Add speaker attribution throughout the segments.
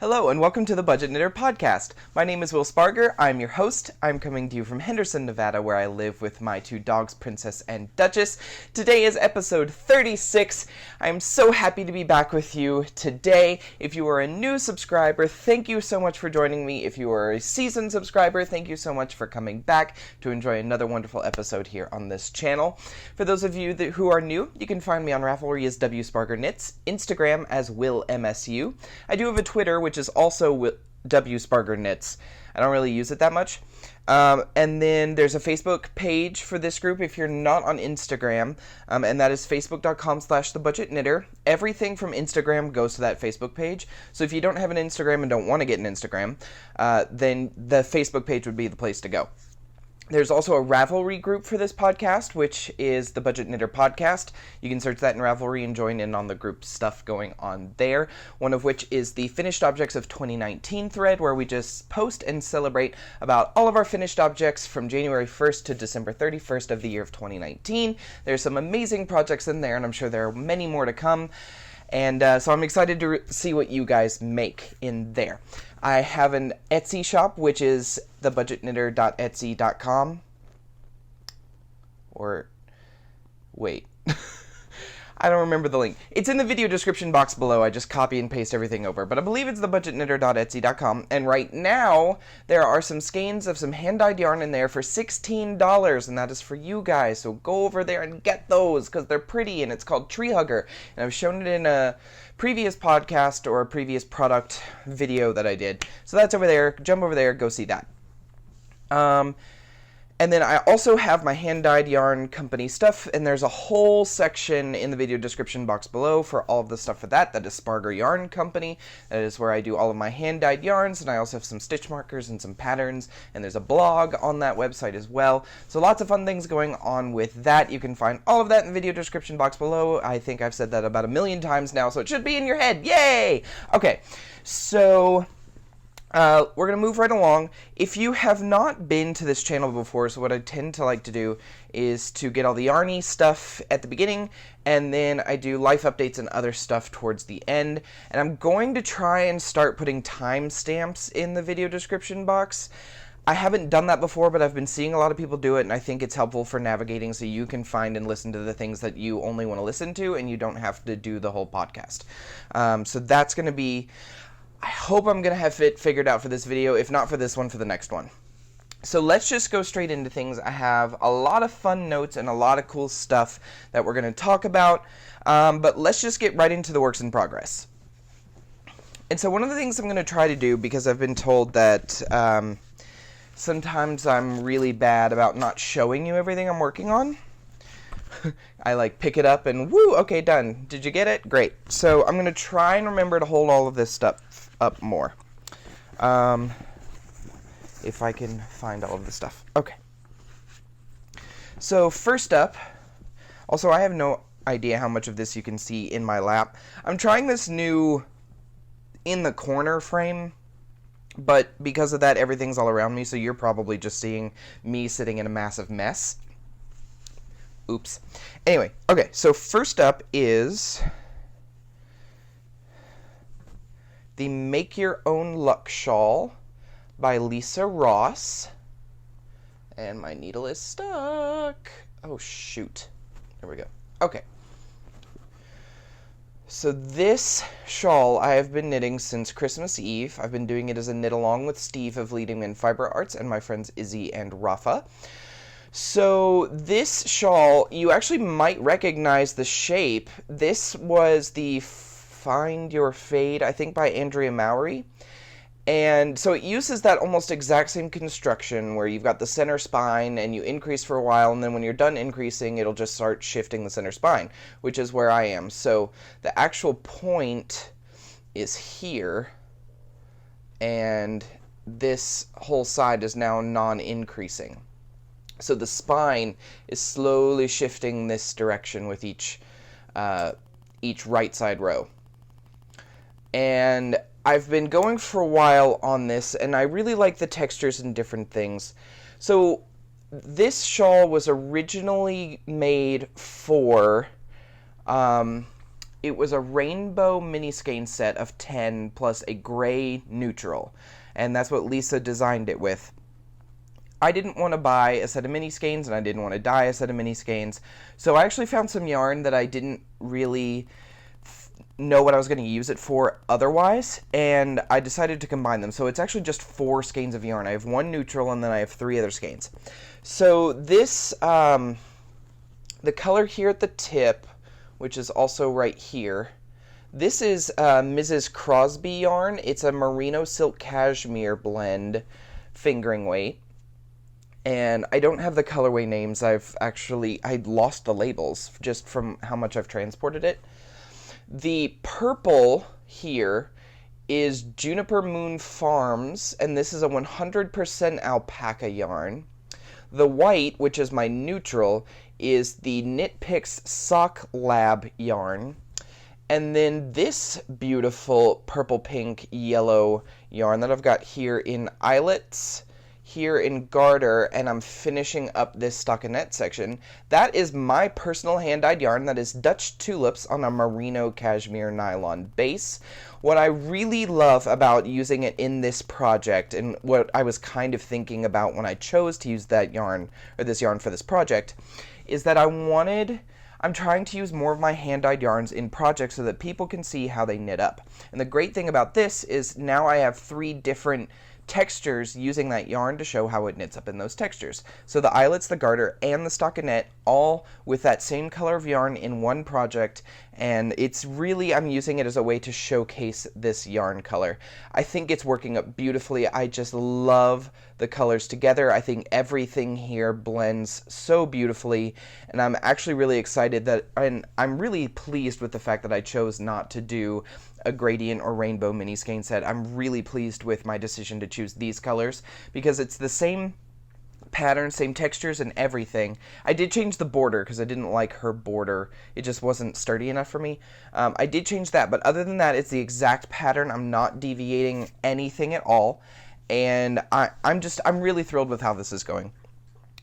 Speaker 1: Hello and welcome to the Budget Knitter Podcast. My name is WSpargurKnits. I'm your host. I'm coming to you from Henderson, Nevada, where I live with my two dogs, Princess and Duchess. Today is episode 36. I'm so happy to be back with you today. If you are a new subscriber, thank you so much for joining me. If you are a seasoned subscriber, thank you so much for coming back to enjoy another wonderful episode here on this channel. For those of you who are new, you can find me on Ravelry as WSpargurKnits, Instagram as WillMSU. I do have a Twitter, which is also WSpargurKnits. I don't really use it that much. And then there's a Facebook page for this group if you're not on Instagram, and that is facebook.com/thebudgetknitter. Everything from Instagram goes to that Facebook page. So if you don't have an Instagram and don't want to get an Instagram, then the Facebook page would be the place to go. There's also a Ravelry group for this podcast, which is the Budget Knitter Podcast. You can search that in Ravelry and join in on the group stuff going on there. One of which is the Finished Objects of 2019 thread, where we just post and celebrate about all of our finished objects from January 1st to December 31st of the year of 2019. There's some amazing projects in there, and I'm sure there are many more to come. And so I'm excited to see what you guys make in there. I have an Etsy shop, which is thebudgetknitter.etsy.com. Or, wait. I don't remember the link. It's in the video description box below. I just copy and paste everything over. But I believe it's thebudgetknitter.etsy.com. And right now, there are some skeins of some hand-dyed yarn in there for $16. And that is for you guys. So go over there and get those, because they're pretty. And it's called Tree Hugger. And I've shown it in a previous podcast or a previous product video that I did. So that's over there. Jump over there. Go see that. And then I also have my hand-dyed yarn company stuff, and there's a whole section in the video description box below for all of the stuff for that. That is Spargur Yarn Company. That is where I do all of my hand-dyed yarns, and I also have some stitch markers and some patterns, and there's a blog on that website as well. So lots of fun things going on with that. You can find all of that in the video description box below. I think I've said that about 1,000,000 times now, so it should be in your head. Yay! Okay, so we're going to move right along. If you have not been to this channel before, so what I tend to like to do is to get all the yarny stuff at the beginning, and then I do life updates and other stuff towards the end. And I'm going to try and start putting timestamps in the video description box. I haven't done that before, but I've been seeing a lot of people do it, and I think it's helpful for navigating so you can find and listen to the things that you only want to listen to, and you don't have to do the whole podcast. So that's going to be... I hope I'm going to have it figured out for this video, if not for this one, for the next one. So let's just go straight into things. I have a lot of fun notes and a lot of cool stuff that we're going to talk about, but let's just get right into the works in progress. And so one of the things I'm going to try to do, because I've been told that sometimes I'm really bad about not showing you everything I'm working on. I like pick it up and woo, okay, done. Did you get it? Great. So I'm going to try and remember to hold all of this stuff up more. If I can find all of the stuff. Okay. So first up, also I have no idea how much of this you can see in my lap. I'm trying this new in the corner frame, but because of that everything's all around me, so you're probably just seeing me sitting in a massive mess. Oops. Anyway, okay, so first up is the Make Your Own Luck Shawl by Lisa Ross. And my needle is stuck. Oh, shoot. There we go. Okay. So this shawl I have been knitting since Christmas Eve. I've been doing it as a knit along with Steve of Leading in Fiber Arts and my friends Izzy and Rafa. So this shawl, you actually might recognize the shape. This was the Find Your Fade, I think, by Andrea Mowry. And so it uses that almost exact same construction where you've got the center spine and you increase for a while, and then when you're done increasing, it'll just start shifting the center spine, which is where I am. So the actual point is here, and this whole side is now non-increasing. So the spine is slowly shifting this direction with each right side row. And I've been going for a while on this, and I really like the textures and different things. So this shawl was originally made for it was a rainbow mini skein set of 10 plus a gray neutral, and that's what Lisa designed it with. I didn't want to buy a set of mini skeins, and I didn't want to dye a set of mini skeins, so I actually found some yarn that I didn't really know what I was going to use it for otherwise, and I decided to combine them. So it's actually just 4 skeins of yarn. I have 1 neutral, and then I have 3 other skeins. So this, the color here at the tip, which is also right here, this is Mrs. Crosby yarn. It's a merino silk cashmere blend, fingering weight. And I don't have the colorway names. I lost the labels just from how much I've transported it. The purple here is Juniper Moon Farms, and this is a 100% alpaca yarn. The white, which is my neutral, is the Knit Picks Sock Lab yarn. And then this beautiful purple, pink, yellow yarn that I've got here in eyelets, here in garter, and I'm finishing up this stockinette section. That is my personal hand-dyed yarn. That is Dutch Tulips on a merino cashmere nylon base. What I really love about using it in this project, and what I was kind of thinking about when I chose to use that yarn, or this yarn for this project, is that I'm trying to use more of my hand-dyed yarns in projects so that people can see how they knit up. And the great thing about this is now I have 3 different textures using that yarn to show how it knits up in those textures. So the eyelets, the garter, and the stockinette, all with that same color of yarn in one project, and it's really, I'm using it as a way to showcase this yarn color. I think it's working up beautifully. I just love the colors together. I think everything here blends so beautifully, and I'm actually really excited and I'm really pleased with the fact that I chose not to do a gradient or rainbow mini skein set. I'm really pleased with my decision to choose these colors because it's the same pattern, same textures and everything. I did change the border because I didn't like her border. It just wasn't sturdy enough for me. I did change that, but other than that, it's the exact pattern. I'm not deviating anything at all, and I'm really thrilled with how this is going.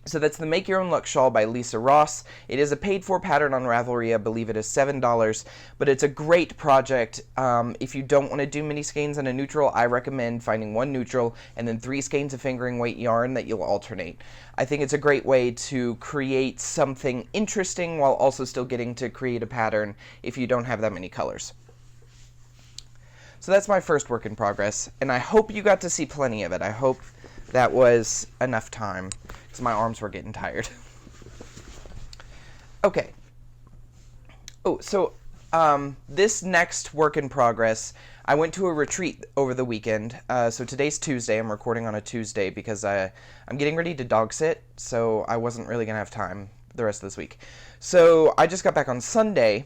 Speaker 1: So that's the Make Your Own Luck shawl by Lisa Ross. It is a paid-for pattern on Ravelry. I believe it is $7, but it's a great project. If you don't want to do mini skeins and a neutral, I recommend finding 1 neutral and then 3 skeins of fingering weight yarn that you'll alternate. I think it's a great way to create something interesting while also still getting to create a pattern if you don't have that many colors. So that's my first work in progress, and I hope you got to see plenty of it. I hope that was enough time, because my arms were getting tired. Okay. Oh, so this next work in progress, I went to a retreat over the weekend. So today's Tuesday. I'm recording on a Tuesday because I'm getting ready to dog sit, so I wasn't really going to have time the rest of this week. So I just got back on Sunday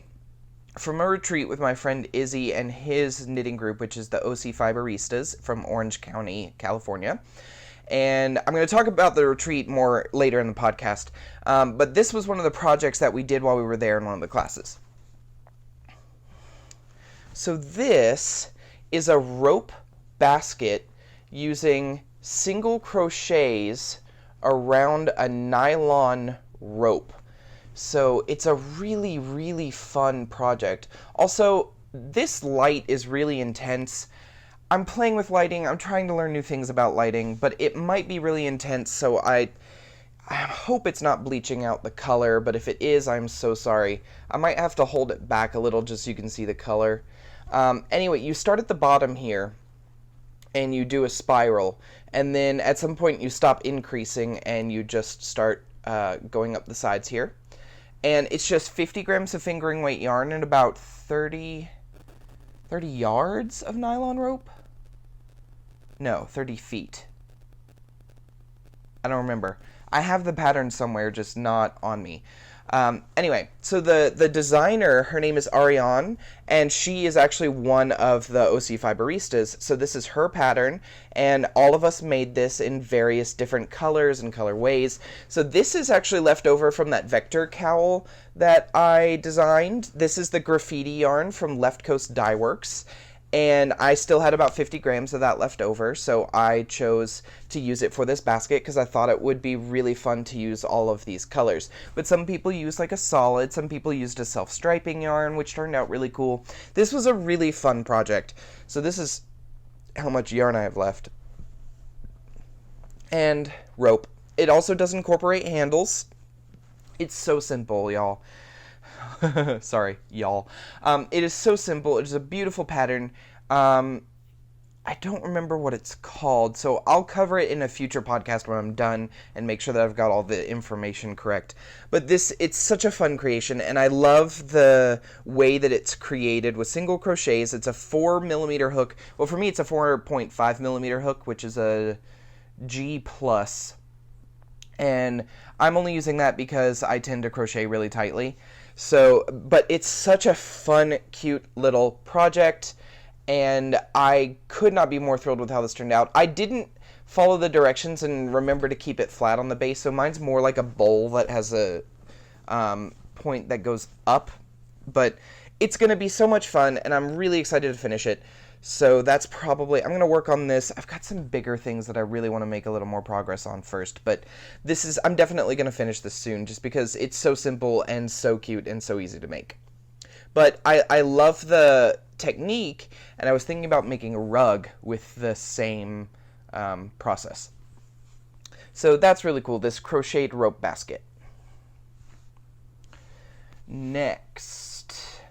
Speaker 1: from a retreat with my friend Izzy and his knitting group, which is the WSpargurKnits from Orange County, California. And I'm going to talk about the retreat more later in the podcast, but this was one of the projects that we did while we were there in one of the classes. So this is a rope basket using single crochets around a nylon rope. So it's a really, really fun project. Also, this light is really intense. I'm playing with lighting. I'm trying to learn new things about lighting, but it might be really intense, so I hope it's not bleaching out the color, but if it is, I'm so sorry. I might have to hold it back a little just so you can see the color. Anyway, you start at the bottom here, and you do a spiral, and then at some point you stop increasing, and you just start going up the sides here. And it's just 50 grams of fingering weight yarn and about 30 yards of nylon rope? No, 30 feet. I don't remember. I have the pattern somewhere, just not on me. Anyway, so the designer, her name is Ariane, and she is actually one of the WSpargurKnits. So this is her pattern, and all of us made this in various different colors and colorways. So this is actually left over from that vector cowl that I designed. This is the graffiti yarn from Left Coast Dye Works. and I still had about 50 grams of that left over, so I chose to use it for this basket because I thought it would be really fun to use all of these colors. But some people use like a solid, some people used a self-striping yarn, which turned out really cool. This was a really fun project. So this is how much yarn I have left. And rope. It also does incorporate handles. It's so simple, y'all. Sorry, y'all. It is so simple. It is a beautiful pattern. I don't remember what it's called, so I'll cover it in a future podcast when I'm done and make sure that I've got all the information correct. But it's such a fun creation, and I love the way that it's created with single crochets. It's a 4mm hook. Well, for me, it's a 4.5mm hook, which is a G+. And I'm only using that because I tend to crochet really tightly. So, but it's such a fun, cute little project, and I could not be more thrilled with how this turned out. I didn't follow the directions and remember to keep it flat on the base, so mine's more like a bowl that has a point that goes up, but it's going to be so much fun, and I'm really excited to finish it. So that's probably, I'm going to work on this. I've got some bigger things that I really want to make a little more progress on first, but I'm definitely going to finish this soon just because it's so simple and so cute and so easy to make. But I love the technique, and I was thinking about making a rug with the same process. So that's really cool, this crocheted rope basket. Next.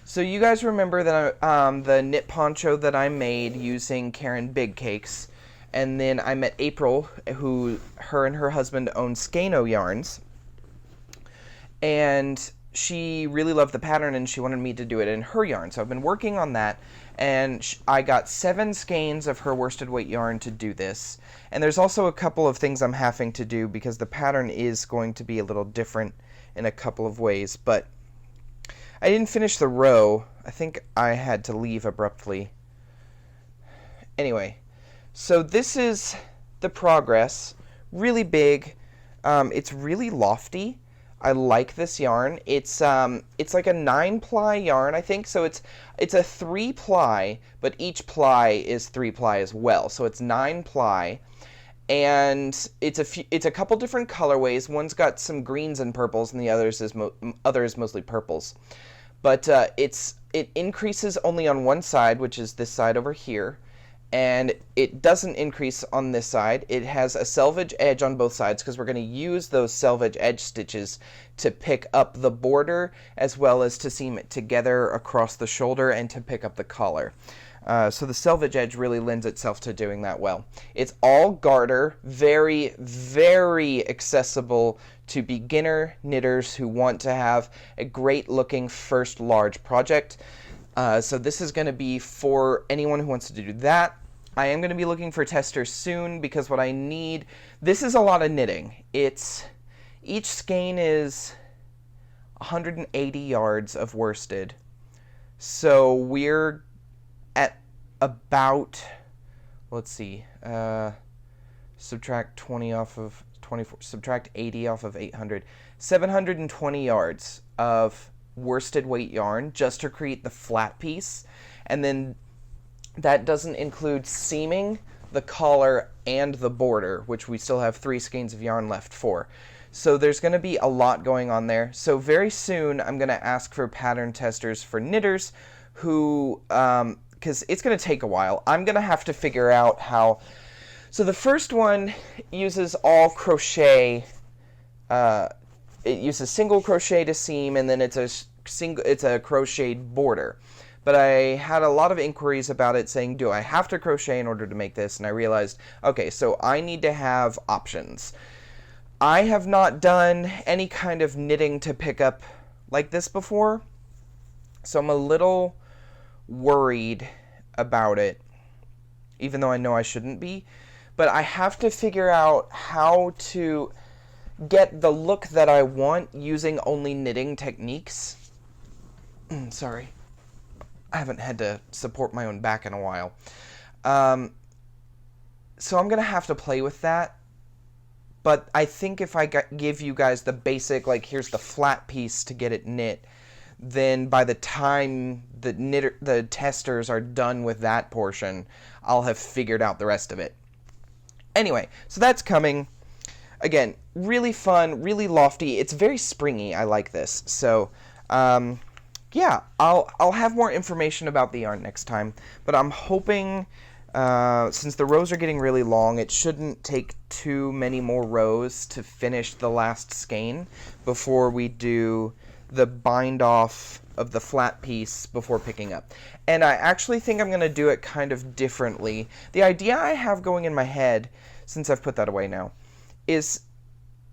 Speaker 1: So you guys remember that the knit poncho that I made using Karen Big Cakes, and then I met April, her and her husband own Skein yarns, and she really loved the pattern and she wanted me to do it in her yarn. So I've been working on that, and I got 7 skeins of her worsted weight yarn to do this. And there's also a couple of things I'm having to do because the pattern is going to be a little different in a couple of ways, but I didn't finish the row. I think I had to leave abruptly. Anyway, so this is the progress. Really big. It's really lofty. I like this yarn. It's like a 9-ply yarn, I think. So it's a 3-ply, but each ply is 3-ply as well. So it's 9-ply. And it's a couple different colorways. One's got some greens and purples, and the other is mostly purples. But it increases only on one side, which is this side over here, and it doesn't increase on this side. It has a selvage edge on both sides because we're going to use those selvage edge stitches to pick up the border as well as to seam it together across the shoulder and to pick up the collar. So the selvage edge really lends itself to doing that well. It's all garter, very, very accessible to beginner knitters who want to have a great looking first large project. So this is going to be for anyone who wants to do that. I am going to be looking for testers soon because what I need, this is a lot of knitting. Each skein is 180 yards of worsted. So we're at about, let's see, subtract 20 off of 24, subtract 80 off of 800, 720 yards of worsted weight yarn just to create the flat piece. And then that doesn't include seaming the collar and the border, which we still have 3 skeins of yarn left for. So there's going to be a lot going on there. So very soon I'm going to ask for pattern testers for knitters who, because it's going to take a while. I'm going to have to figure out how. So the first one uses all crochet. It uses single crochet to seam, and then it's a crocheted border. But I had a lot of inquiries about it saying, do I have to crochet in order to make this? And I realized, okay, so I need to have options. I have not done any kind of knitting to pick up like this before, so I'm a little worried about it, even though I know I shouldn't be. But I have to figure out how to get the look that I want using only knitting techniques. Sorry. I haven't had to support my own back in a while. So I'm going to have to play with that. But I think if I give you guys the basic, like here's the flat piece to get it knit, then by the time the testers are done with that portion, I'll have figured out the rest of it. Anyway, so that's coming. Again, really fun, really lofty. It's very springy. I like this. So, yeah, I'll have more information about the yarn next time. But I'm hoping, since the rows are getting really long, it shouldn't take too many more rows to finish the last skein before we do the bind off of the flat piece before picking up. And I actually think I'm going to do it kind of differently. The idea I have going in my head, since I've put that away now, is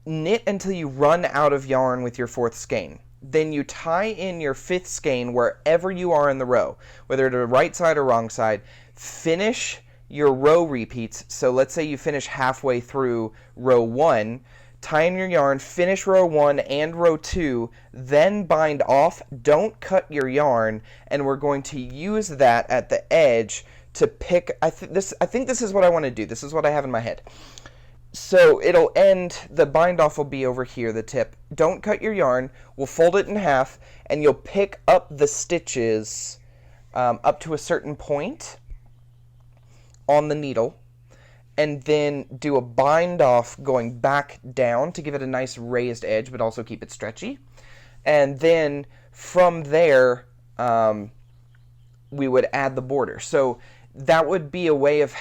Speaker 1: knit until you run out of yarn with your 4th skein. Then you tie in your 5th skein wherever you are in the row, whether to the right side or wrong side. Finish your row repeats. So let's say you finish halfway through row 1, tie in your yarn, finish row 1 and row 2, then bind off. Don't cut your yarn, and we're going to use that at the edge to pick. I think this is what I want to do. This is what I have in my head. So it'll end, the bind off will be over here, the tip. Don't cut your yarn. We'll fold it in half, and you'll pick up the stitches up to a certain point on the needle, and then do a bind off going back down to give it a nice raised edge, but also keep it stretchy. And then from there, we would add the border. So that would be a way of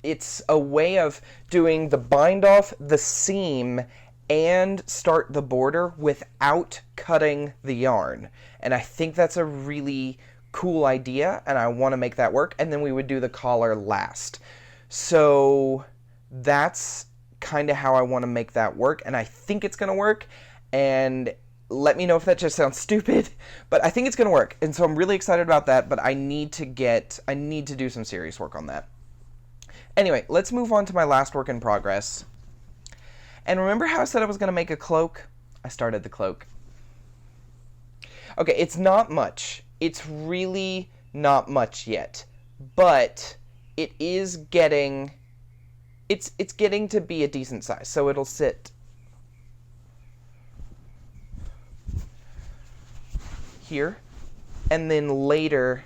Speaker 1: it's a way of doing the bind off, the seam, and start the border without cutting the yarn. And I think that's a really cool idea, and I want to make that work. And then we would do the collar last. So that's kind of how I want to make that work, and I think it's going to work. And let me know if that just sounds stupid, but I think it's going to work. And so I'm really excited about that, but I need to do some serious work on that. Anyway, let's move on to my last work in progress. And remember how I said I was going to make a cloak? I started the cloak. Okay, it's not much. It's really not much yet, but it is getting, it's getting to be a decent size. So it'll sit here, and then later,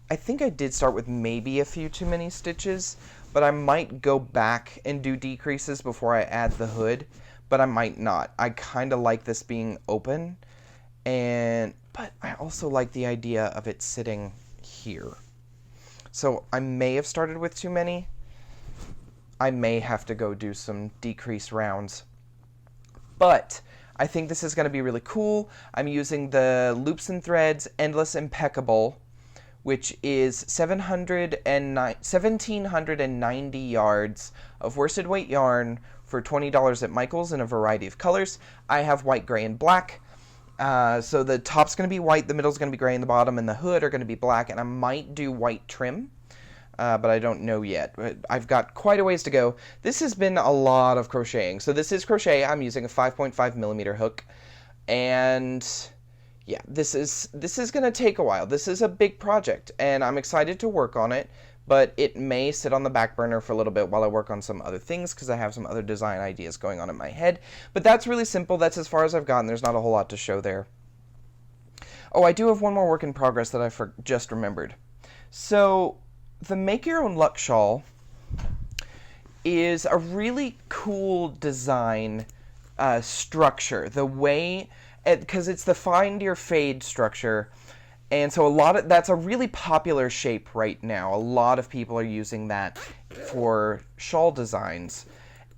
Speaker 1: I think I did start with maybe a few too many stitches, but I might go back and do decreases before I add the hood, but I might not. I kind of like this being open, but I also like the idea of it sitting here. So I may have started with too many. I may have to go do some decrease rounds, but I think this is going to be really cool. I'm using the Loops and Threads Endless Impeccable, which is 1,790 yards of worsted weight yarn for $20 at Michael's in a variety of colors. I have white, gray, and black. So the top's going to be white, the middle's going to be gray, and the bottom and the hood are going to be black, and I might do white trim, but I don't know yet. I've got quite a ways to go. This has been a lot of crocheting. So this is crochet. I'm using a 5.5 millimeter hook, and yeah, this is going to take a while. This is a big project, and I'm excited to work on it, but it may sit on the back burner for a little bit while I work on some other things, because I have some other design ideas going on in my head. But that's really simple. That's as far as I've gotten. There's not a whole lot to show there. Oh, I do have one more work in progress that I just remembered. So the Make Your Own Luck shawl is a really cool design structure. The way, because it's the Find Your Fade structure, and so that's a really popular shape right now. A lot of people are using that for shawl designs,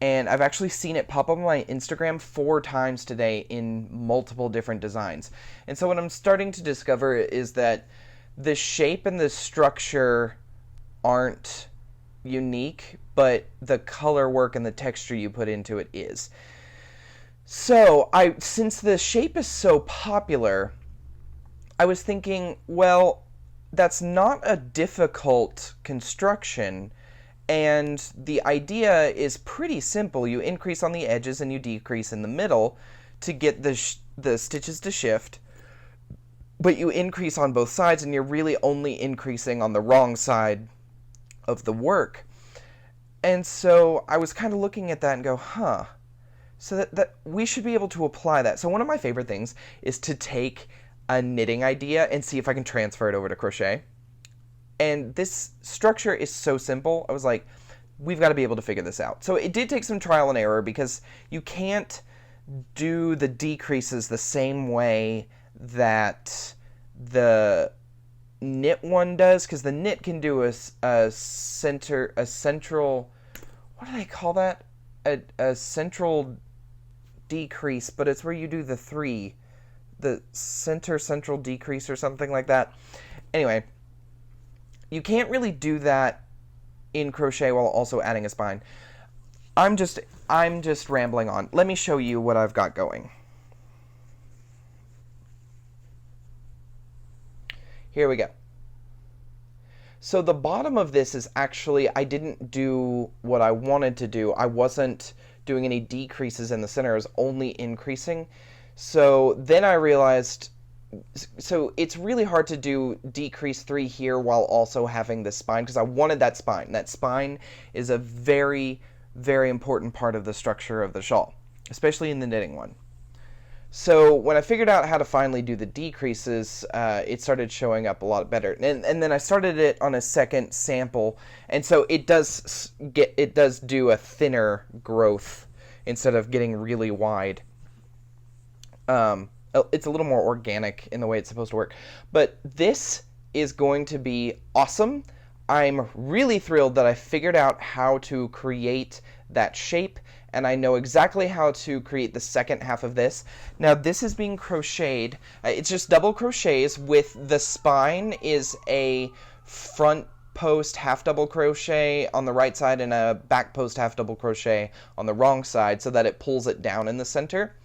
Speaker 1: and I've actually seen it pop up on my Instagram 4 times today in multiple different designs. And so what I'm starting to discover is that the shape and the structure aren't unique, but the color work and the texture you put into it is. So since the shape is so popular, I was thinking, well, that's not a difficult construction, and the idea is pretty simple. You increase on the edges and you decrease in the middle to get the stitches to shift, but you increase on both sides, and you're really only increasing on the wrong side of the work. And so I was kind of looking at that and go, so that we should be able to apply that. So one of my favorite things is to take a knitting idea and see if I can transfer it over to crochet. And this structure is so simple. I was like, we've got to be able to figure this out. So it did take some trial and error because you can't do the decreases the same way that the knit one does, because the knit can do a central, what do they call that? A central decrease, but it's where you do the central decrease or something like that. Anyway, you can't really do that in crochet while also adding a spine. I'm just rambling on. Let me show you what I've got going. Here we go. So the bottom of this is actually, I didn't do what I wanted to do. I wasn't doing any decreases in the center. I was only increasing. So then I realized, so it's really hard to do decrease 3 here while also having this spine, because I wanted that spine. That spine is a very, very important part of the structure of the shawl, especially in the knitting one. So when I figured out how to finally do the decreases, it started showing up a lot better. And then I started it on a second sample, and so it does do a thinner growth instead of getting really wide. It's a little more organic in the way it's supposed to work. But this is going to be awesome. I'm really thrilled that I figured out how to create that shape, and I know exactly how to create the second half of this. Now this is being crocheted. It's just double crochets with the spine is a front post half double crochet on the right side and a back post half double crochet on the wrong side so that it pulls it down in the center.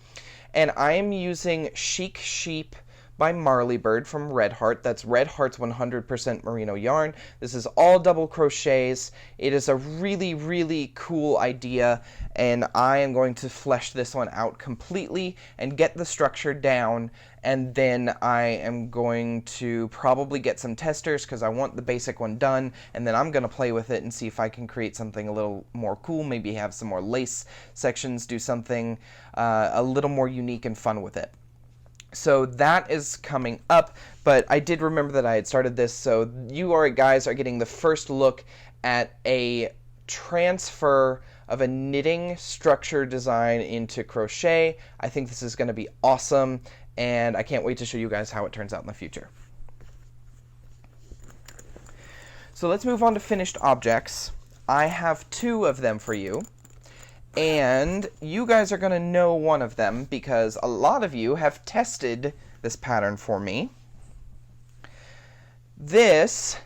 Speaker 1: And I am using Chic Sheep by Marley Bird from Red Heart. That's Red Heart's 100% merino yarn. This is all double crochets. It is a really, really cool idea, and I am going to flesh this one out completely and get the structure down, and then I am going to probably get some testers because I want the basic one done, and then I'm going to play with it and see if I can create something a little more cool, maybe have some more lace sections, do something a little more unique and fun with it. So that is coming up, but I did remember that I had started this, so you guys are getting the first look at a transfer of a knitting structure design into crochet. I think this is going to be awesome, and I can't wait to show you guys how it turns out in the future. So let's move on to finished objects. I have 2 of them for you. And you guys are going to know one of them because a lot of you have tested this pattern for me. This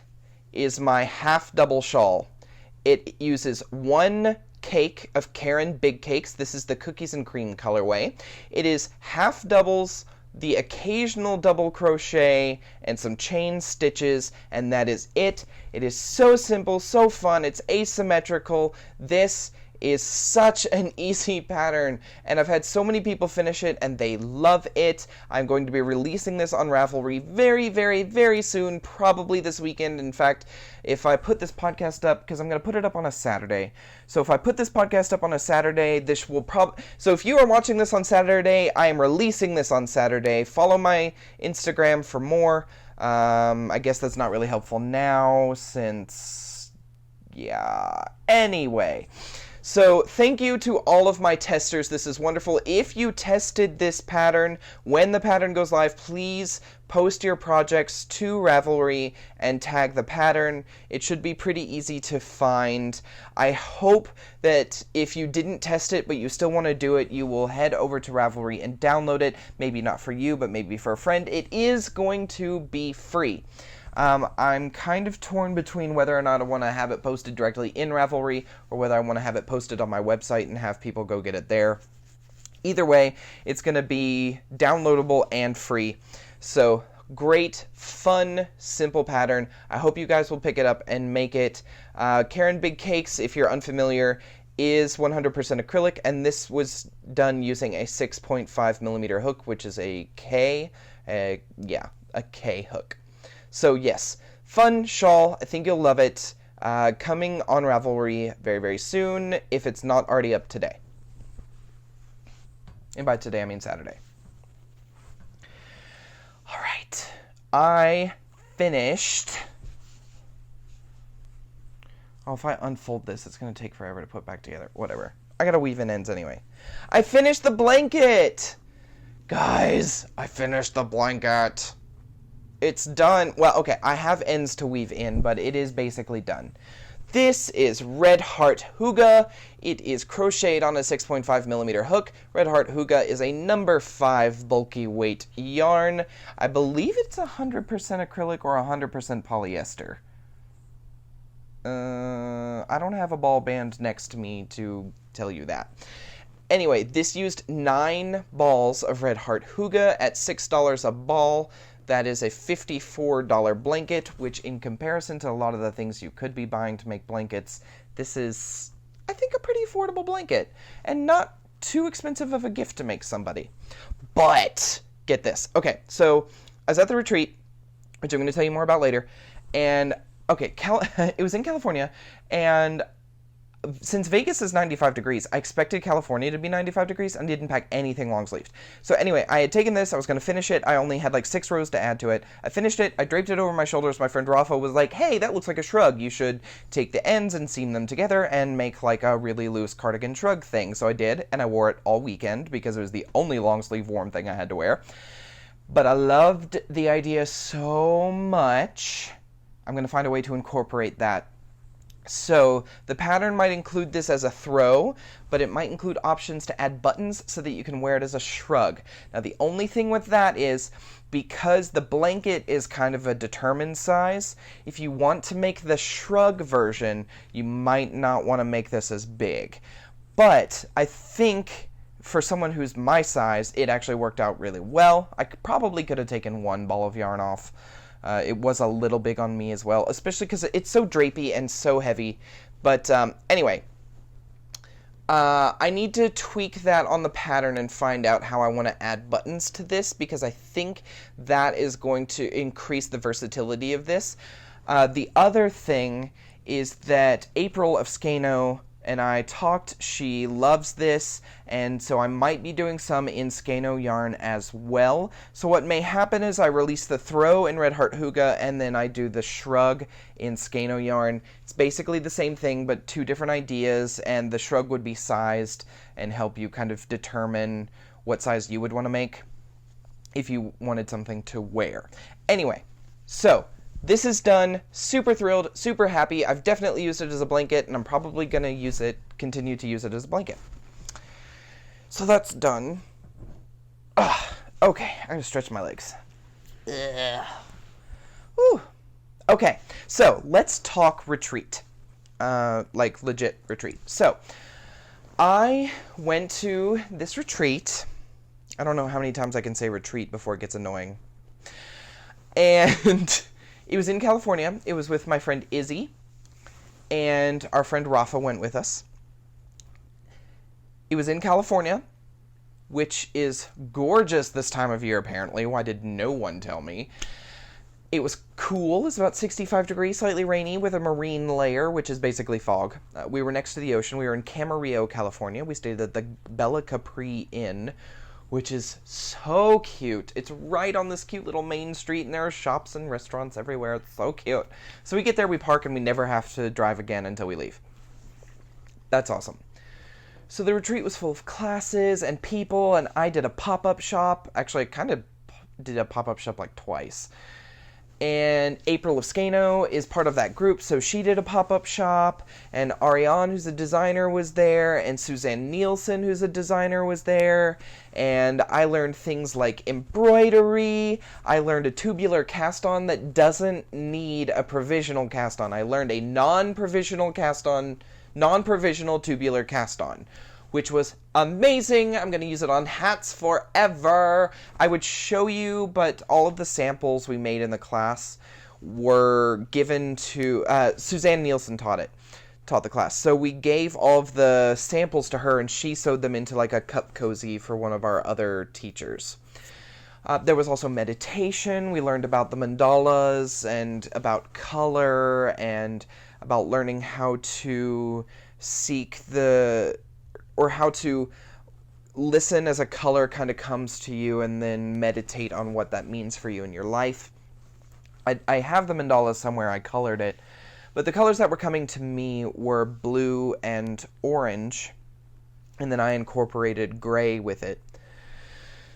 Speaker 1: is my half double shawl. It uses 1 cake of Caron Big Cakes. This is the cookies and cream colorway. It is half doubles, the occasional double crochet, and some chain stitches, and that is it. It is so simple, so fun. It's asymmetrical. This is such an easy pattern, and I've had so many people finish it and they love it. I'm going to be releasing this on Ravelry very, very, very soon, probably this weekend. In fact, if I put this podcast up, because I'm going to put it up on a Saturday, so if I put this podcast up on a Saturday, this will so if you are watching this on Saturday, I am releasing this on Saturday. Follow my Instagram for more. I guess that's not really helpful now since, yeah, anyway. So thank you to all of my testers. This is wonderful. If you tested this pattern, when the pattern goes live, please post your projects to Ravelry and tag the pattern. It should be pretty easy to find. I hope that if you didn't test it but you still want to do it, you will head over to Ravelry and download it. Maybe not for you, but maybe for a friend. It is going to be free. I'm kind of torn between whether or not I want to have it posted directly in Ravelry or whether I want to have it posted on my website and have people go get it there. Either way, it's going to be downloadable and free. So great, fun, simple pattern. I hope you guys will pick it up and make it. Caron Big Cakes, if you're unfamiliar, is 100% acrylic, and this was done using a 6.5 millimeter hook, which is a K, a K hook. So yes, fun shawl. I think you'll love it. Coming on Ravelry very, very soon, if it's not already up today. And by today, I mean Saturday. All right. I finished... Oh, if I unfold this, it's going to take forever to put back together. Whatever. I got to weave in ends anyway. I finished the blanket! Guys, I finished the blanket. It's done. Well, okay, I have ends to weave in, but it is basically done. This is Red Heart Hygge. It is crocheted on a 6.5 millimeter hook. Red Heart Hygge is a number 5 bulky weight yarn. I believe it's 100% acrylic or 100% polyester. I don't have a ball band next to me to tell you that. Anyway, this used 9 balls of Red Heart Hygge at $6 a ball. That is a $54 blanket, which in comparison to a lot of the things you could be buying to make blankets, this is, I think, a pretty affordable blanket. And not too expensive of a gift to make somebody. But, get this. Okay, so I was at the retreat, which I'm going to tell you more about later, and okay, it was in California, and since Vegas is 95 degrees, I expected California to be 95 degrees and didn't pack anything long-sleeved. So anyway, I had taken this, I was going to finish it, I only had like 6 rows to add to it. I finished it, I draped it over my shoulders, my friend Rafa was like, hey, that looks like a shrug, you should take the ends and seam them together and make like a really loose cardigan shrug thing. So I did, and I wore it all weekend because it was the only long-sleeve warm thing I had to wear. But I loved the idea so much, I'm going to find a way to incorporate that. So the pattern might include this as a throw, but it might include options to add buttons so that you can wear it as a shrug. Now the only thing with that is, because the blanket is kind of a determined size, if you want to make the shrug version, you might not want to make this as big. But I think for someone who's my size, it actually worked out really well. I probably could have taken 1 ball of yarn off. It was a little big on me as well, especially because it's so drapey and so heavy. But anyway, I need to tweak that on the pattern and find out how I want to add buttons to this, because I think that is going to increase the versatility of this. The other thing is that April of Skein and I talked. She loves this, and so I might be doing some in Skein yarn as well. So what may happen is I release the throw in Red Heart Hygge, and then I do the shrug in Skein yarn. It's basically the same thing, but 2 different ideas, and the shrug would be sized and help you kind of determine what size you would want to make if you wanted something to wear. Anyway, so this is done. Super thrilled, super happy. I've definitely used it as a blanket, and I'm probably going to continue to use it as a blanket. So that's done. Okay, I'm going to stretch my legs. Whew. Okay, so let's talk retreat. Like legit retreat. So, I went to this retreat. I don't know how many times I can say retreat before it gets annoying. And it was in California. It was with my friend Izzy, and our friend Rafa went with us. It was in California, which is gorgeous this time of year, apparently. Why did no one tell me? It was cool. It's about 65 degrees, slightly rainy, with a marine layer, which is basically fog. We were next to the ocean. We were in Camarillo, California. We stayed at the Bella Capri Inn, which is so cute. It's right on this cute little main street, and there are shops and restaurants everywhere. It's so cute. So we get there, we park, and we never have to drive again until we leave. That's awesome. So the retreat was full of classes and people, and I did a pop-up shop. Actually, I kind of did a pop-up shop like twice. And April of Skein is part of that group, so she did a pop-up shop, and Ariane, who's a designer, was there, and Suzanne Nielsen, who's a designer, was there, and I learned things like embroidery. I learned a tubular cast-on that doesn't need a provisional cast-on. I learned a non-provisional tubular cast-on, which was amazing. I'm going to use it on hats forever. I would show you, but all of the samples we made in the class were given to... Suzanne Nielsen taught the class. So we gave all of the samples to her, and she sewed them into like a cup cozy for one of our other teachers. There was also meditation. We learned about the mandalas and about color and about learning how to how to listen as a color kind of comes to you, and then meditate on what that means for you in your life. I have the mandala somewhere, I colored it, but the colors that were coming to me were blue and orange, and then I incorporated gray with it.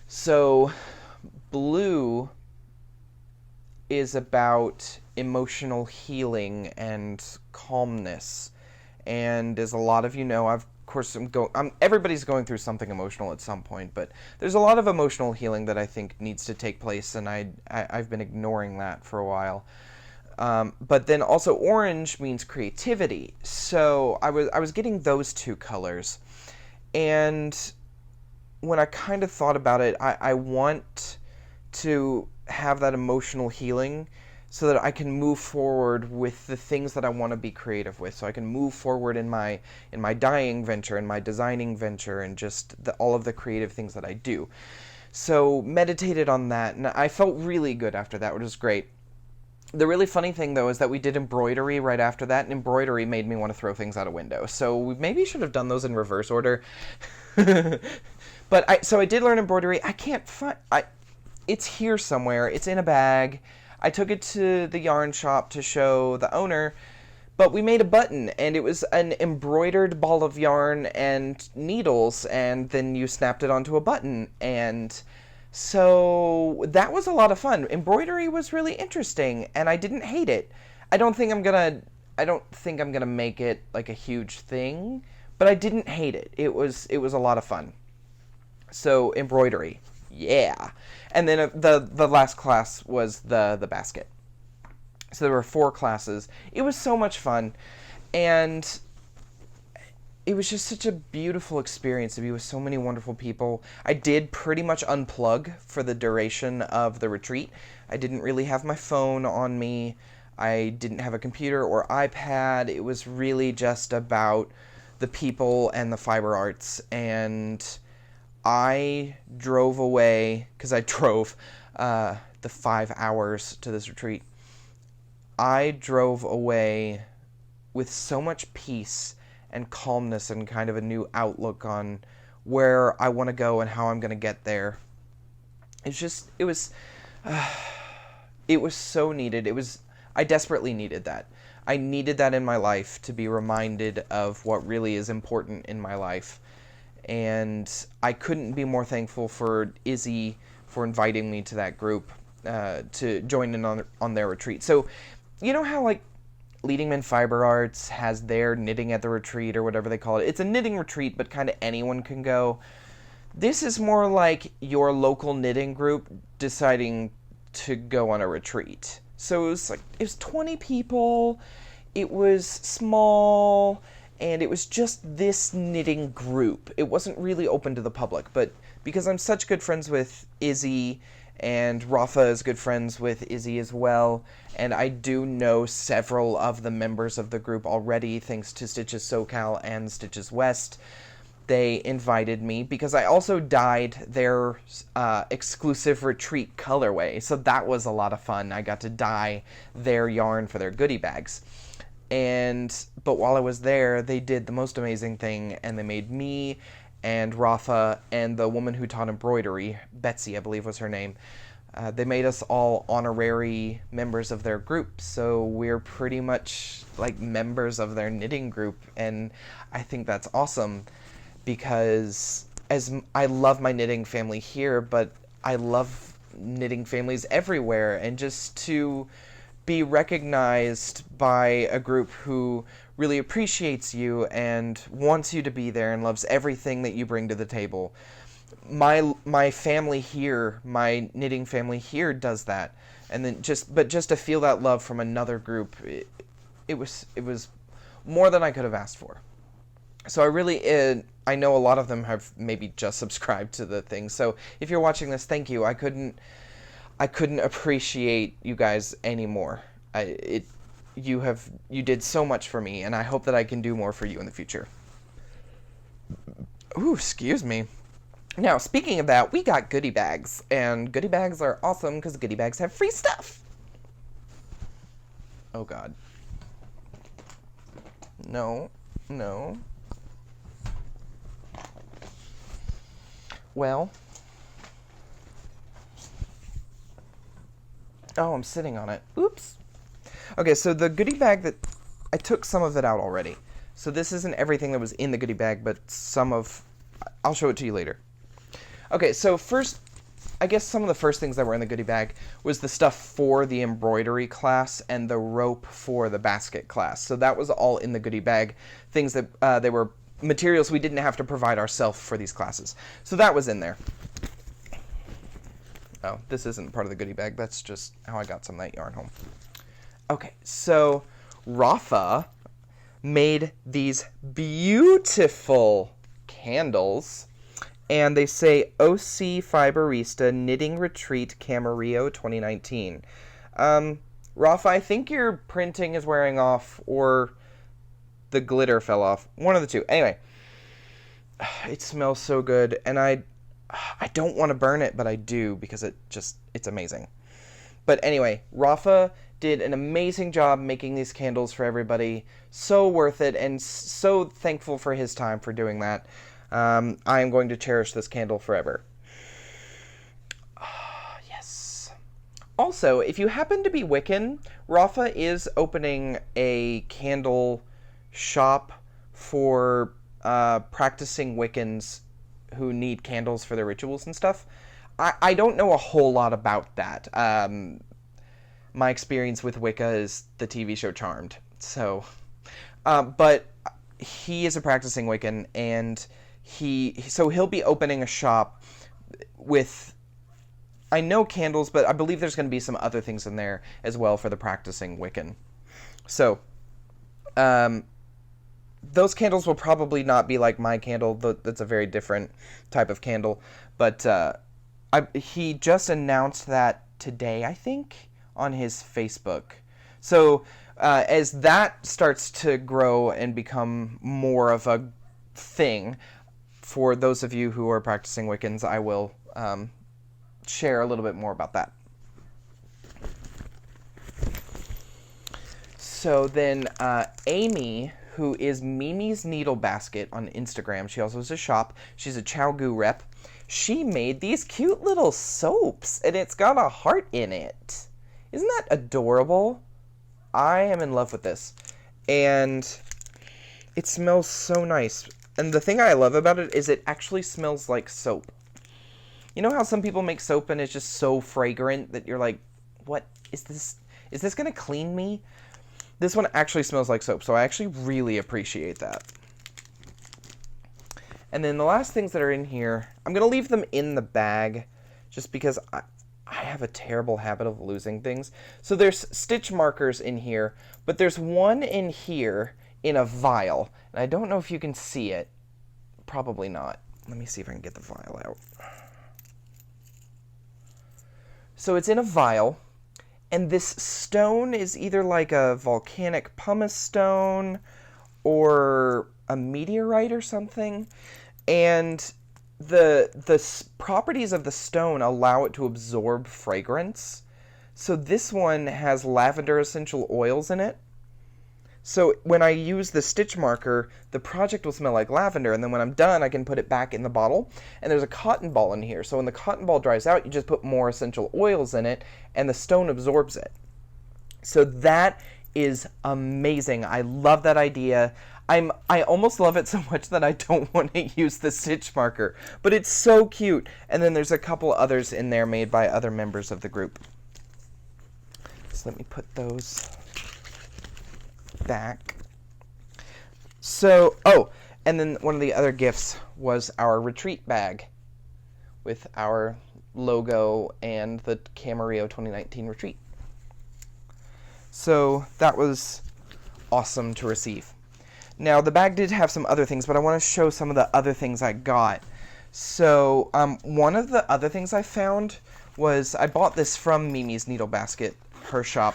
Speaker 1: So blue is about emotional healing and calmness, and as a lot of you know, of course everybody's going through something emotional at some point, but there's a lot of emotional healing that I think needs to take place, and I've been ignoring that for a while. But then also orange means creativity, so I was getting those two colors, and when I kind of thought about it, I want to have that emotional healing so that I can move forward with the things that I want to be creative with. So I can move forward in my dyeing venture, in my designing venture, and just all of the creative things that I do. So meditated on that, and I felt really good after that, which was great. The really funny thing, though, is that we did embroidery right after that, and embroidery made me want to throw things out a window. So we maybe should have done those in reverse order. But I did learn embroidery. I can't find... It's here somewhere. It's in a bag. I took it to the yarn shop to show the owner, but we made a button, and it was an embroidered ball of yarn and needles, and then you snapped it onto a button, and so that was a lot of fun. Embroidery was really interesting, and I didn't hate it. I don't think I'm gonna make it like a huge thing, but I didn't hate it. It was a lot of fun. So embroidery. Yeah. And then the last class was the basket. So there were 4 classes. It was so much fun, and it was just such a beautiful experience to be with so many wonderful people. I did pretty much unplug for the duration of the retreat. I didn't really have my phone on me. I didn't have a computer or iPad. It was really just about the people and the fiber arts, and I drove away, because I drove the 5 hours to this retreat. I drove away with so much peace and calmness and kind of a new outlook on where I want to go and how I'm going to get there. It was so needed. I desperately needed that. I needed that in my life to be reminded of what really is important in my life. And I couldn't be more thankful for Izzy for inviting me to that group to join in on their retreat. So, you know how like Leading Men Fiber Arts has their knitting at the retreat or whatever they call it? It's a knitting retreat, but kind of anyone can go. This is more like your local knitting group deciding to go on a retreat. So it was 20 people. It was small. And it was just this knitting group. It wasn't really open to the public, but because I'm such good friends with Izzy, and Rafa is good friends with Izzy as well, and I do know several of the members of the group already, thanks to Stitches SoCal and Stitches West, they invited me, because I also dyed their exclusive retreat colorway, so that was a lot of fun. I got to dye their yarn for their goodie bags. But while I was there, they did the most amazing thing, and they made me and Rafa and the woman who taught embroidery, Betsy, I believe was her name, they made us all honorary members of their group, so we're pretty much like members of their knitting group, and I think that's awesome, because as I love my knitting family here, but I love knitting families everywhere, and just to be recognized by a group who really appreciates you and wants you to be there and loves everything that you bring to the table. My family here, my knitting family here does that. And then just to feel that love from another group, it was more than I could have asked for. So I know a lot of them have maybe just subscribed to the thing. So if you're watching this, thank you. I couldn't appreciate you guys anymore. You did so much for me, and I hope that I can do more for you in the future. Ooh, excuse me. Now, speaking of that, we got goodie bags, and goodie bags are awesome because goodie bags have free stuff. Oh God. No. Well, Oh, I'm sitting on it. Oops. Okay, so the goodie bag that... I took some of it out already. So this isn't everything that was in the goodie bag, but some of... I'll show it to you later. Okay, so first, I guess some of the first things that were in the goodie bag was the stuff for the embroidery class and the rope for the basket class. So that was all in the goodie bag. Things that they were materials we didn't have to provide ourselves for these classes. So that was in there. Oh, this isn't part of the goodie bag. That's just how I got some of that yarn home. Okay, so Rafa made these beautiful candles, and they say OC Fiberista Knitting Retreat Camarillo 2019. Rafa, I think your printing is wearing off, or the glitter fell off. One of the two. Anyway, it smells so good, and I don't want to burn it, but I do, because it's amazing. But anyway, Rafa did an amazing job making these candles for everybody. So worth it, and so thankful for his time for doing that. I am going to cherish this candle forever. Yes. Also, if you happen to be Wiccan, Rafa is opening a candle shop for practicing Wiccans who need candles for their rituals and stuff. I don't know a whole lot about that. My experience with Wicca is the TV show Charmed. So, but he is a practicing Wiccan, and he'll be opening a shop with, I know, candles, but I believe there's going to be some other things in there as well for the practicing Wiccan. So, those candles will probably not be like my candle. That's a very different type of candle. But he just announced that today, I think, on his Facebook. So as that starts to grow and become more of a thing, for those of you who are practicing Wiccans, I will share a little bit more about that. So then Amy, who is Mimi's Needle Basket on Instagram, she also has a shop. She's a ChowGoo rep. She made these cute little soaps, and it's got a heart in it. Isn't that adorable? I am in love with this. And it smells so nice. And the thing I love about it is it actually smells like soap. You know how some people make soap and it's just so fragrant that you're like, what is this? Is this going to clean me? This one actually smells like soap, so I actually really appreciate that. And then the last things that are in here, I'm going to leave them in the bag just because I have a terrible habit of losing things. So there's stitch markers in here, but there's one in here in a vial. And I don't know if you can see it. Probably not. Let me see if I can get the vial out. So it's in a vial, and this stone is either like a volcanic pumice stone or a meteorite or something. And the properties of the stone allow it to absorb fragrance. So this one has lavender essential oils in it. So when I use the stitch marker, the project will smell like lavender, and then when I'm done, I can put it back in the bottle. And there's a cotton ball in here. So when the cotton ball dries out, you just put more essential oils in it, and the stone absorbs it. So that is amazing. I love that idea. I almost love it so much that I don't want to use the stitch marker, but it's so cute. And then there's a couple others in there made by other members of the group. So let me put those back. So, oh, and then one of the other gifts was our retreat bag with our logo and the Camarillo 2019 retreat. So that was awesome to receive. Now, the bag did have some other things, but I want to show some of the other things I got. So, one of the other things I found was, I bought this from Mimi's Needle Basket, her shop.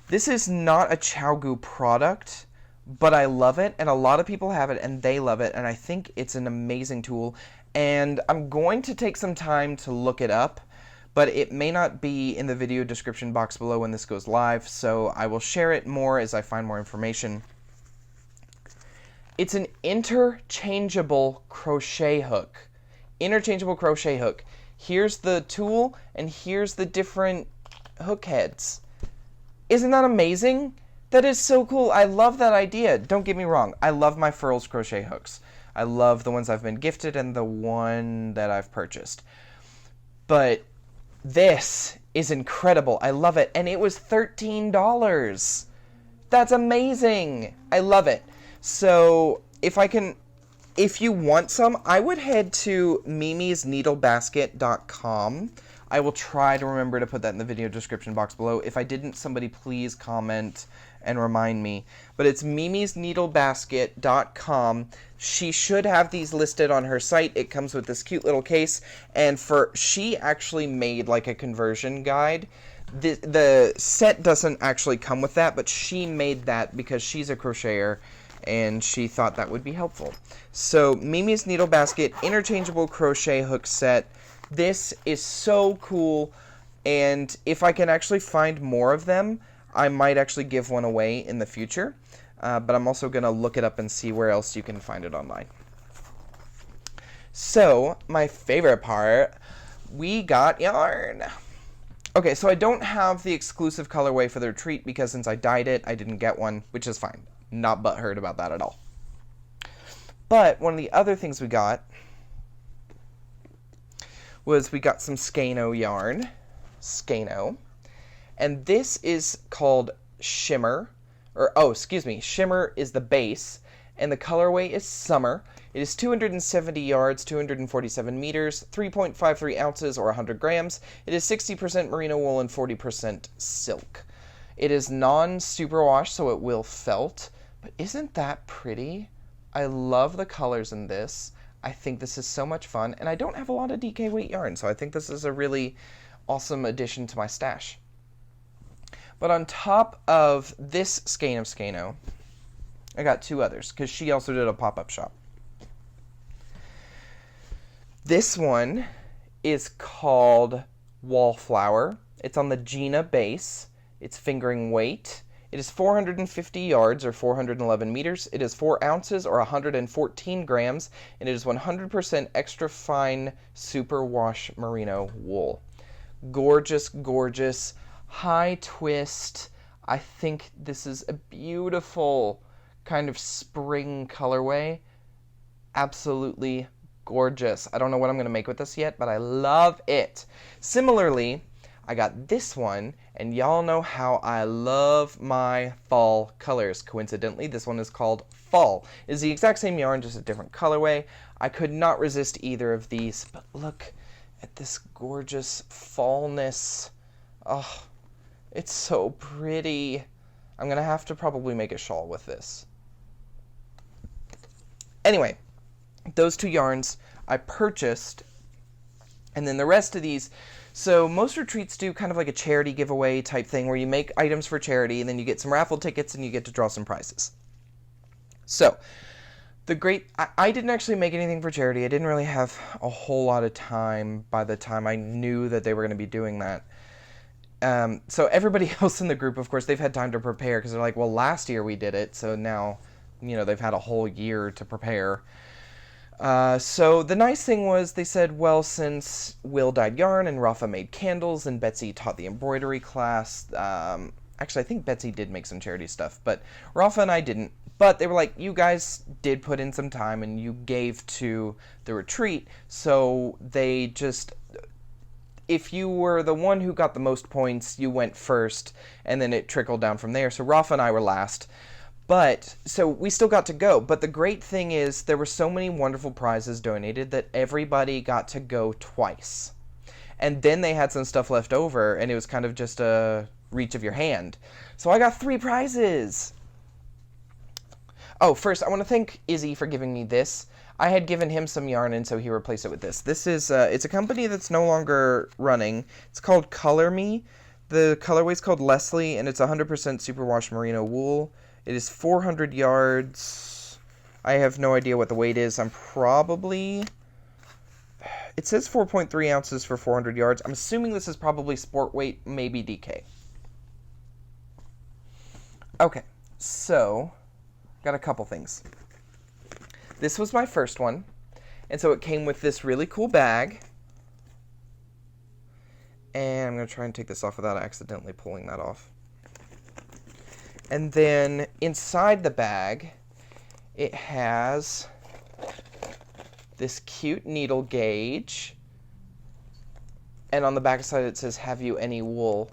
Speaker 1: This is not a ChowGoo product, but I love it, and a lot of people have it, and they love it, and I think it's an amazing tool. And I'm going to take some time to look it up, but it may not be in the video description box below when this goes live, so I will share it more as I find more information. It's an interchangeable crochet hook. Interchangeable crochet hook. Here's the tool, and here's the different hook heads. Isn't that amazing? That is so cool. I love that idea. Don't get me wrong. I love my Furls crochet hooks. I love the ones I've been gifted and the one that I've purchased. But this is incredible. I love it. And it was $13. That's amazing. I love it. So if you want some, I would head to mimisneedlebasket.com. I will try to remember to put that in the video description box below. If I didn't, somebody please comment and remind me. But it's mimisneedlebasket.com. She should have these listed on her site. It comes with this cute little case. And she actually made like a conversion guide. The set doesn't actually come with that, but she made that because she's a crocheter and she thought that would be helpful. So Mimi's Needle Basket interchangeable crochet hook set. This is so cool, and if I can actually find more of them, I might actually give one away in the future, but I'm also going to look it up and see where else you can find it online. So, my favorite part, we got yarn. Okay, so I don't have the exclusive colorway for the retreat because since I dyed it, I didn't get one, which is fine. Not butthurt about that at all. But one of the other things we got was we got some Skein yarn, Skein, and this is called Shimmer, Shimmer is the base, and the colorway is Summer. It is 270 yards, 247 meters, 3.53 ounces or 100 grams. It is 60% merino wool and 40% silk. It is non-superwash, so it will felt, but isn't that pretty? I love the colors in this. I think this is so much fun, and I don't have a lot of DK weight yarn, so I think this is a really awesome addition to my stash. But on top of this Skein of Skeino, I got two others, because she also did a pop-up shop. This one is called Wallflower. It's on the Gina base. It's fingering weight. It is 450 yards, or 411 meters. It is 4 ounces, or 114 grams, and it is 100% extra fine superwash merino wool. Gorgeous, gorgeous, high twist. I think this is a beautiful kind of spring colorway. Absolutely gorgeous. I don't know what I'm going to make with this yet, but I love it. Similarly, I got this one, and y'all know how I love my fall colors. Coincidentally, this one is called Fall. It is the exact same yarn, just a different colorway. I could not resist either of these, but look at this gorgeous fallness. Oh, it's so pretty. I'm going to have to probably make a shawl with this. Anyway, those two yarns I purchased, and then the rest of these. So most retreats do kind of like a charity giveaway type thing where you make items for charity and then you get some raffle tickets and you get to draw some prizes. So I didn't actually make anything for charity. I didn't really have a whole lot of time by the time I knew that they were going to be doing that. So everybody else in the group, of course, they've had time to prepare because they're like, well, last year we did it, so now, they've had a whole year to prepare. So the nice thing was they said, well, since Will dyed yarn and Rafa made candles and Betsy taught the embroidery class, actually I think Betsy did make some charity stuff, but Rafa and I didn't. But they were like, you guys did put in some time and you gave to the retreat, so they just, if you were the one who got the most points, you went first, and then it trickled down from there. So Rafa and I were last. But, so we still got to go. But the great thing is there were so many wonderful prizes donated that everybody got to go twice. And then they had some stuff left over, and it was kind of just a reach of your hand. So I got 3 prizes. Oh, first, I want to thank Izzy for giving me this. I had given him some yarn, and so he replaced it with this. This is, it's a company that's no longer running. It's called Color Me. The colorway is called Leslie, and it's 100% superwash merino wool. It is 400 yards. I have no idea what the weight is. It says 4.3 ounces for 400 yards. I'm assuming this is probably sport weight, maybe DK. Okay, so, got a couple things. This was my first one, and so it came with this really cool bag. And I'm going to try and take this off without accidentally pulling that off. And then inside the bag, it has this cute needle gauge. And on the back side it says, "Have you any wool?"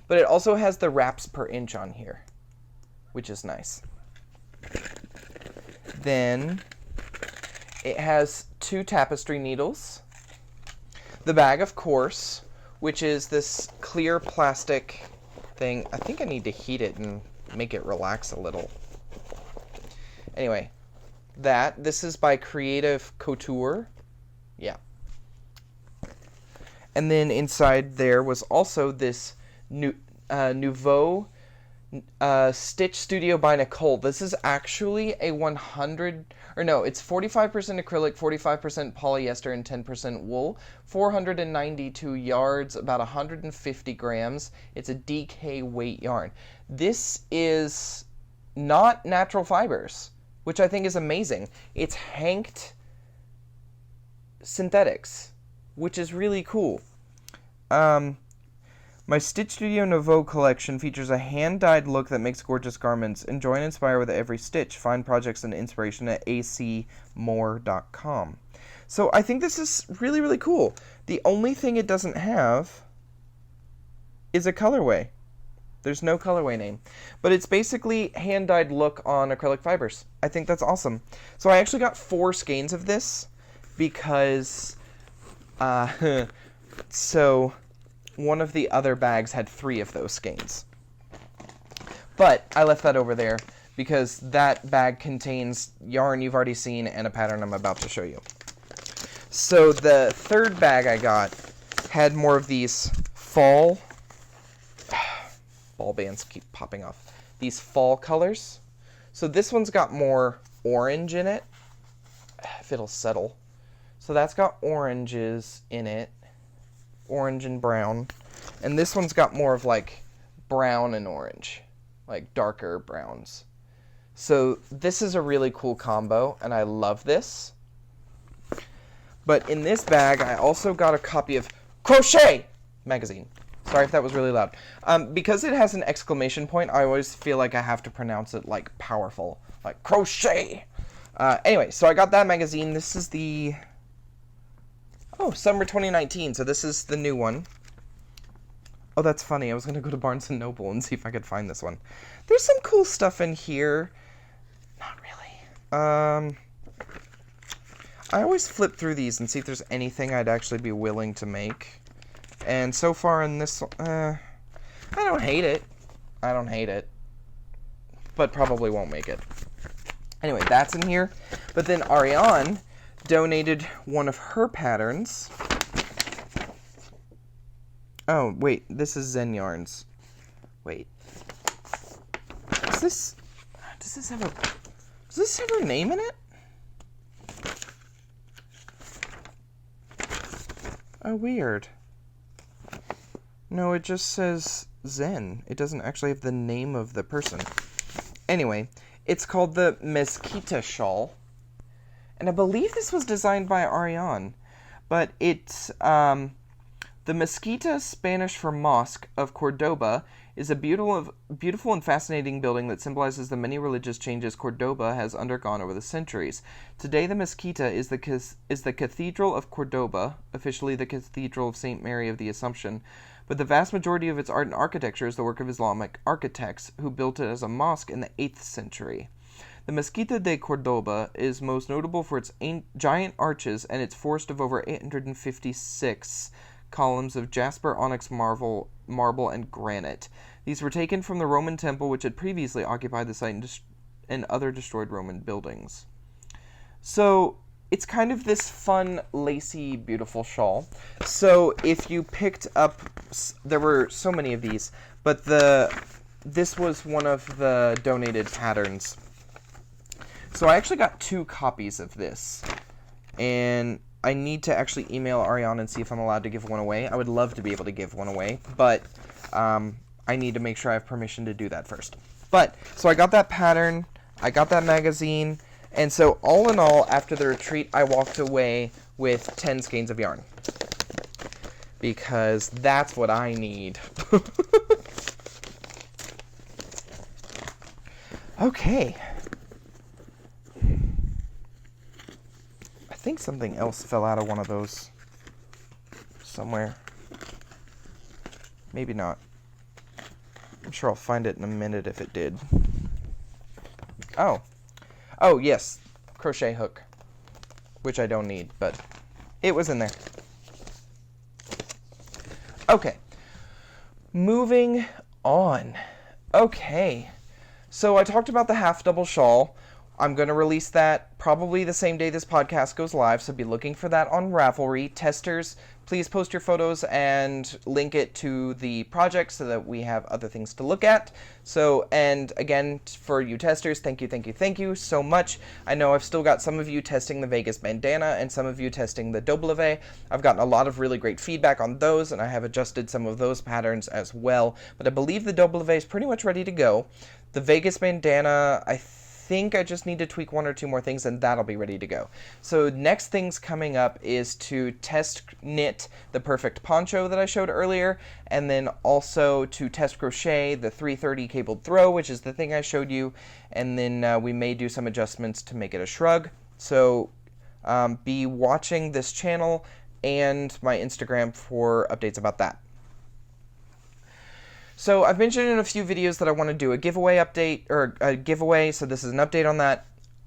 Speaker 1: But it also has the wraps per inch on here, which is nice. Then it has 2 tapestry needles. The bag, of course, which is this clear plastic thing. I think I need to heat it and make it relax a little. Anyway, this is by Creative Couture. Yeah. And then inside there was also this Nouveau Stitch Studio by Nicole. This is actually a 45% acrylic, 45% polyester, and 10% wool. 492 yards, about 150 grams. It's a DK weight yarn. This is not natural fibers, which I think is amazing. It's hanked synthetics, which is really cool. My Stitch Studio Nouveau collection features a hand-dyed look that makes gorgeous garments. Enjoy and inspire with every stitch. Find projects and inspiration at acmore.com. So I think this is really, really cool. The only thing it doesn't have is a colorway. There's no colorway name. But it's basically hand-dyed look on acrylic fibers. I think that's awesome. So I actually got 4 skeins of this because so one of the other bags had 3 of those skeins. But I left that over there because that bag contains yarn you've already seen and a pattern I'm about to show you. So the third bag I got had more of these fall... ball bands keep popping off. These fall colors. So this one's got more orange in it, if it'll settle. So that's got oranges in it. Orange and brown. And this one's got more of like brown and orange, like darker browns. So this is a really cool combo, and I love this. But in this bag, I also got a copy of Crochet magazine. Sorry if that was really loud. Because it has an exclamation point, I always feel like I have to pronounce it like powerful, like crochet. Anyway, so I got that magazine. This is the... Oh, summer 2019, so this is the new one. Oh, that's funny. I was going to go to Barnes & Noble and see if I could find this one. There's some cool stuff in here. Not really. I always flip through these and see if there's anything I'd actually be willing to make. And so far in this, I don't hate it. I don't hate it. But probably won't make it. Anyway, that's in here. But then Ariane donated one of her patterns. Oh, wait, this is Zen Yarns. Wait. Does this have her name in it? Oh, weird. No, it just says Zen. It doesn't actually have the name of the person. Anyway, it's called the Mezquita Shawl. And I believe this was designed by Ariane. But it's, the Mezquita, Spanish for Mosque, of Cordoba, is a beautiful and fascinating building that symbolizes the many religious changes Cordoba has undergone over the centuries. Today, the Mezquita is the Cathedral of Cordoba, officially the Cathedral of St. Mary of the Assumption, but the vast majority of its art and architecture is the work of Islamic architects who built it as a mosque in the 8th century. The Mezquita de Cordoba is most notable for its giant arches and its forest of over 856 columns of jasper, onyx, marble, and granite. These were taken from the Roman temple which had previously occupied the site and other destroyed Roman buildings. So, it's kind of this fun, lacy, beautiful shawl. So, if you picked up... There were so many of these, but this was one of the donated patterns. So I actually got 2 copies of this, and I need to actually email Ariane and see if I'm allowed to give one away. I would love to be able to give one away, but I need to make sure I have permission to do that first. But, so I got that pattern, I got that magazine, and so all in all, after the retreat, I walked away with 10 skeins of yarn. because that's what I need. Okay. I think something else fell out of one of those somewhere. Maybe not. I'm sure I'll find it in a minute if it did. Oh. Oh, yes. Crochet hook. Which I don't need, but it was in there. Okay. Moving on. Okay. So I talked about the half double shawl. I'm going to release that probably the same day this podcast goes live, so be looking for that on Ravelry. Testers, please post your photos and link it to the project so that we have other things to look at. So, and again, for you testers, thank you so much. I know I've still got some of you testing the Vegas bandana and some of you testing the W. I've gotten a lot of really great feedback on those, and I have adjusted some of those patterns as well. But I believe the W is pretty much ready to go. The Vegas bandana, I think I just need to tweak one or two more things and that'll be ready to go. So next things coming up is to test knit the perfect poncho that I showed earlier, and then also to test crochet the 330 cabled throw, which is the thing I showed you, and then we may do some adjustments to make it a shrug. So be watching this channel and my Instagram for updates about that. So I've mentioned in a few videos that I want to do a giveaway update, or a giveaway, so this is an update on that.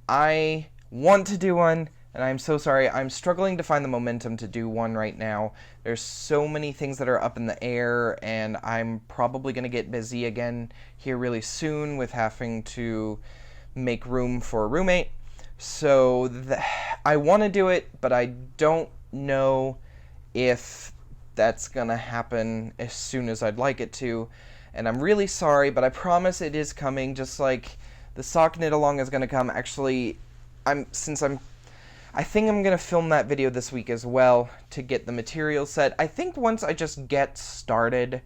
Speaker 1: I want to do one, and I'm so sorry. I'm struggling to find the momentum to do one right now. There's so many things that are up in the air, and I'm probably going to get busy again here really soon with having to make room for a roommate. So I want to do it, but I don't know if that's gonna happen as soon as I'd like it to, and I'm really sorry, but I promise it is coming, just like the sock knit along is gonna come. Actually, I think I'm gonna film that video this week as well to get the material set. I think once I just get started,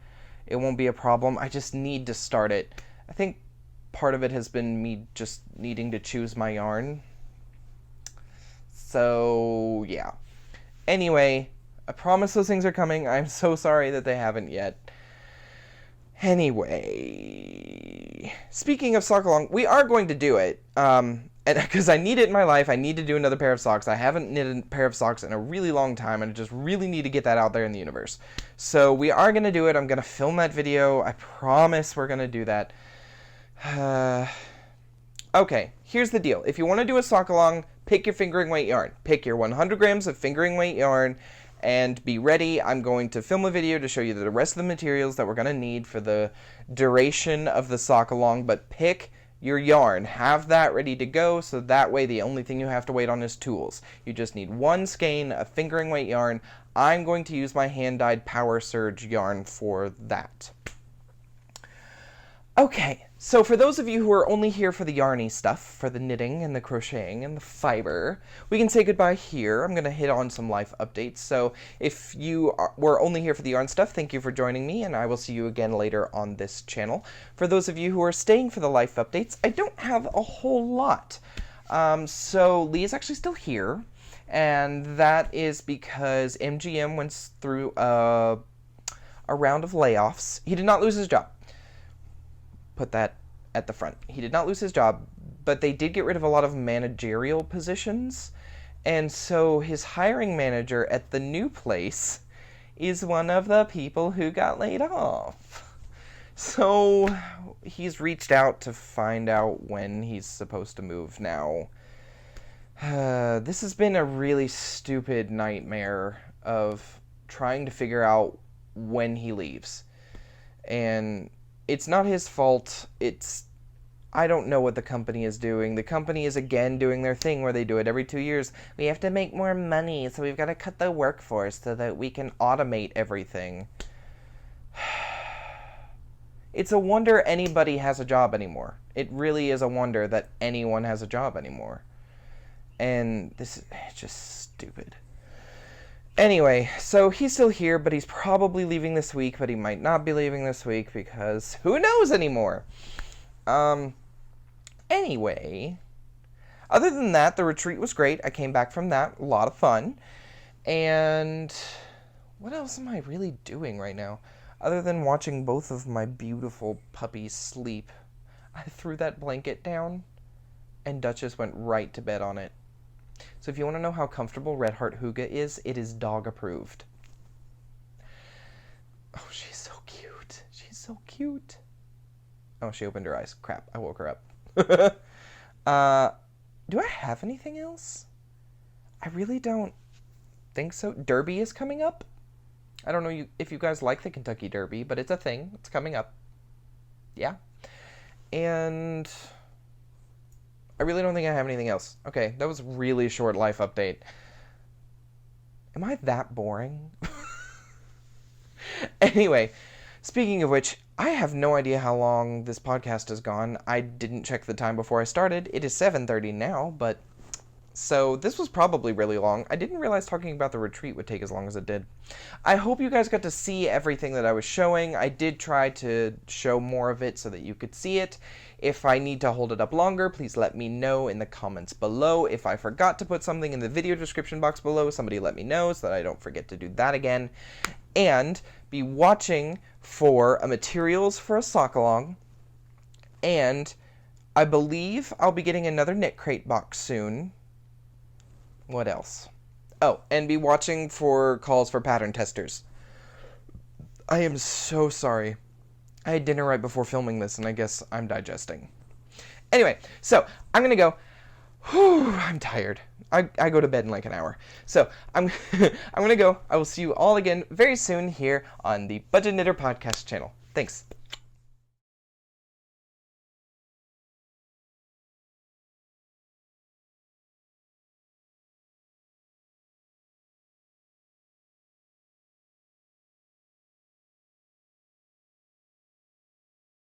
Speaker 1: it won't be a problem. I just need to start it. I think part of it has been me just needing to choose my yarn. So, yeah. Anyway, I promise those things are coming. I'm so sorry that they haven't yet. Anyway, speaking of sock along, we are going to do it. And because I need it in my life, I need to do another pair of socks. I haven't knitted a pair of socks in a really long time, and I just really need to get that out there in the universe. So we are going to do it. I'm going to film that video. I promise we're going to do that. Okay, here's the deal. If you want to do a sock along, pick your fingering weight yarn. Pick your 100 grams of fingering weight yarn and be ready. I'm going to film a video to show you the rest of the materials that we're going to need for the duration of the sock along, but pick your yarn. Have that ready to go, so that way the only thing you have to wait on is tools. You just need one skein of fingering weight yarn. I'm going to use my hand-dyed Power Surge yarn for that. Okay, so for those of you who are only here for the yarny stuff, for the knitting and the crocheting and the fiber, we can say goodbye here. I'm going to hit on some life updates. So if you were only here for the yarn stuff, thank you for joining me, and I will see you again later on this channel. For those of you who are staying for the life updates, I don't have a whole lot. So Lee is actually still here, and that is because MGM went through a round of layoffs. He did not lose his job. Put that at the front. He did not lose his job, but they did get rid of a lot of managerial positions, and so his hiring manager at the new place is one of the people who got laid off. So he's reached out to find out when he's supposed to move now. This has been a really stupid nightmare of trying to figure out when he leaves. And it's not his fault. I don't know what the company is doing. The company is again doing their thing where they do it every 2 years. We have to make more money, so we've got to cut the workforce so that we can automate everything. It's a wonder anybody has a job anymore. It really is a wonder that anyone has a job anymore. And this is just stupid. Anyway, so he's still here, but he's probably leaving this week, but he might not be leaving this week because who knows anymore? Anyway, other than that, the retreat was great. I came back from that. A lot of fun. And what else am I really doing right now? Other than watching both of my beautiful puppies sleep. I threw that blanket down, and Duchess went right to bed on it. So if you want to know how comfortable Red Heart Hygge is, it is dog approved. Oh, she's so cute. She's so cute. Oh, she opened her eyes. Crap, I woke her up. Do I have anything else? I really don't think so. Derby is coming up. I don't know if you guys like the Kentucky Derby, but it's a thing. It's coming up. Yeah. And I really don't think I have anything else. Okay, that was really short life update. Am I that boring? Anyway, speaking of which, I have no idea how long this podcast has gone. I didn't check the time before I started. It is 7:30 now, but... So this was probably really long. I didn't realize talking about the retreat would take as long as it did. I hope you guys got to see everything that I was showing. I did try to show more of it so that you could see it. If I need to hold it up longer, please let me know in the comments below. If I forgot to put something in the video description box below, somebody let me know so that I don't forget to do that again. And be watching for materials for a sock along. And I believe I'll be getting another knit crate box soon. What else? Oh, and be watching for calls for pattern testers. I am so sorry. I had dinner right before filming this, and I guess I'm digesting. Anyway, so I'm going to go. Whew, I'm tired. I go to bed in like an hour. So I'm going to go. I will see you all again very soon here on the Budget Knitter Podcast channel. Thanks.